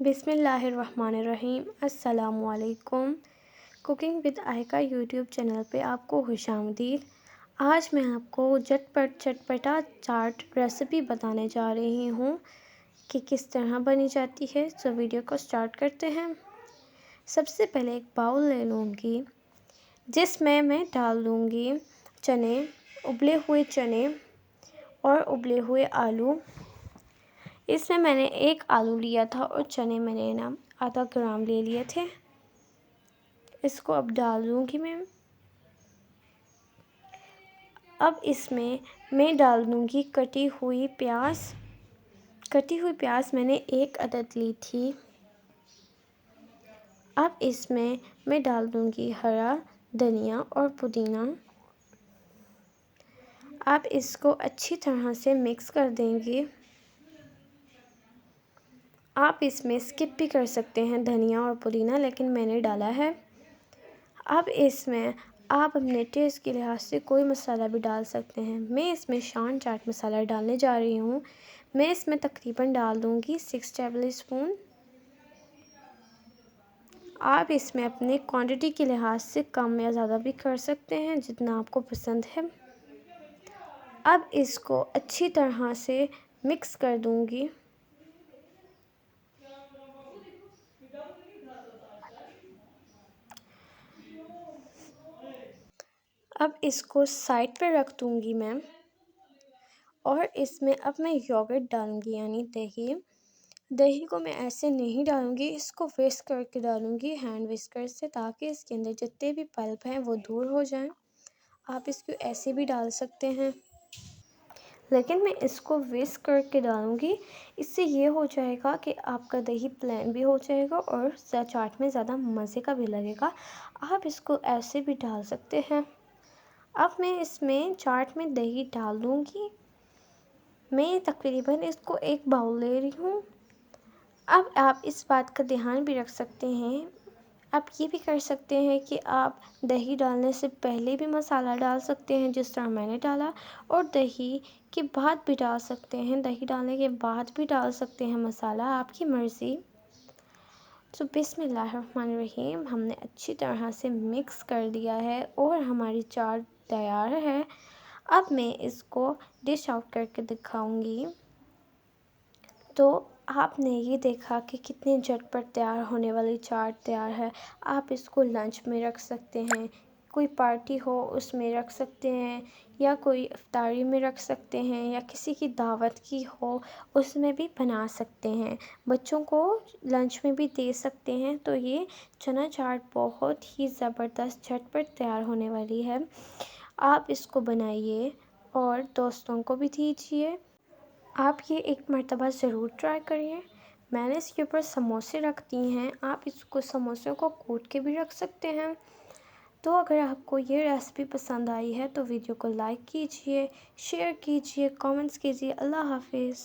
बिस्मिल्लाहिर्रहमानिर्रहीम। अस्सलामुअलैकुम। Cooking with आयका YouTube channel पे आपको खुशामदीद। आज मैं आपको चटपटा चाट रेसिपी बताने जा रही हूँ कि किस तरह बनी जाती है। तो वीडियो को स्टार्ट करते हैं। सबसे पहले एक बाउल ले लूँगी जिसमें मैं डाल दूँगी चने, उबले हुए चने और उबले हुए आलू। इसमें मैंने एक आलू लिया था और चने मैंने आधा ग्राम ले लिए थे। इसको अब डाल दूँगी मैं। अब इसमें मैं डाल दूँगी कटी हुई प्याज। कटी हुई प्याज मैंने एक अदद ली थी। अब इसमें मैं डाल दूँगी हरा धनिया और पुदीना। आप इसको अच्छी तरह से मिक्स कर देंगे। आप इसमें स्किप भी कर सकते हैं धनिया और पुदीना, लेकिन मैंने डाला है। अब इसमें आप अपने टेस्ट के लिहाज से कोई मसाला भी डाल सकते हैं। मैं इसमें शान चाट मसाला डालने जा रही हूँ। मैं इसमें तकरीबन डाल दूँगी 6 टेबल स्पून। आप इसमें अपने क्वांटिटी के लिहाज से कम या ज़्यादा भी कर सकते हैं जितना आपको पसंद है। अब इसको अच्छी तरह से मिक्स कर दूँगी। अब इसको साइड पे रख दूँगी मैं और इसमें अब मैं योगर्ट डालूँगी यानी दही। दही को मैं ऐसे नहीं डालूँगी, इसको विस्क करके डालूँगी हैंड विस्कर से, ताकि इसके अंदर जितने भी पल्प हैं वो दूर हो जाएं। आप इसको ऐसे भी डाल सकते हैं, लेकिन मैं इसको विस्क करके डालूँगी। इससे ये हो जाएगा कि आपका दही प्लेन भी हो जाएगा और चाट में ज़्यादा मज़े का भी लगेगा। आप इसको ऐसे भी डाल सकते हैं। अब मैं इसमें चाट में दही डाल दूँगी। मैं तकरीबन इसको एक बाउल ले रही हूँ। अब आप इस बात का ध्यान भी रख सकते हैं, आप ये भी कर सकते हैं कि आप दही डालने से पहले भी मसाला डाल सकते हैं जिस तरह मैंने डाला, और दही के बाद भी डाल सकते हैं। दही डालने के बाद भी डाल सकते हैं मसाला, आपकी मर्ज़ी। तो बिस्मिल्लाहिर्रहमानिर्रहीम, हमने अच्छी तरह से मिक्स कर दिया है और हमारी चाट तैयार है। अब मैं इसको डिश आउट करके दिखाऊंगी। तो आपने ये देखा कि कितनी झटपट तैयार होने वाली चाट तैयार है। आप इसको लंच में रख सकते हैं, कोई पार्टी हो उसमें रख सकते हैं, या कोई इफ्तारी में रख सकते हैं, या किसी की दावत की हो उसमें भी बना सकते हैं। बच्चों को लंच में भी दे सकते हैं। तो ये चना चाट बहुत ही ज़बरदस्त झटपट तैयार होने वाली है। आप इसको बनाइए और दोस्तों को भी दीजिए। आप ये एक मर्तबा ज़रूर ट्राई करिए। मैंने इसके ऊपर समोसे रख दिए हैं, आप इसको समोसों को कूट के भी रख सकते हैं। तो अगर आपको ये रेसिपी पसंद आई है तो वीडियो को लाइक कीजिए, शेयर कीजिए, कमेंट्स कीजिए। अल्लाह हाफिज़।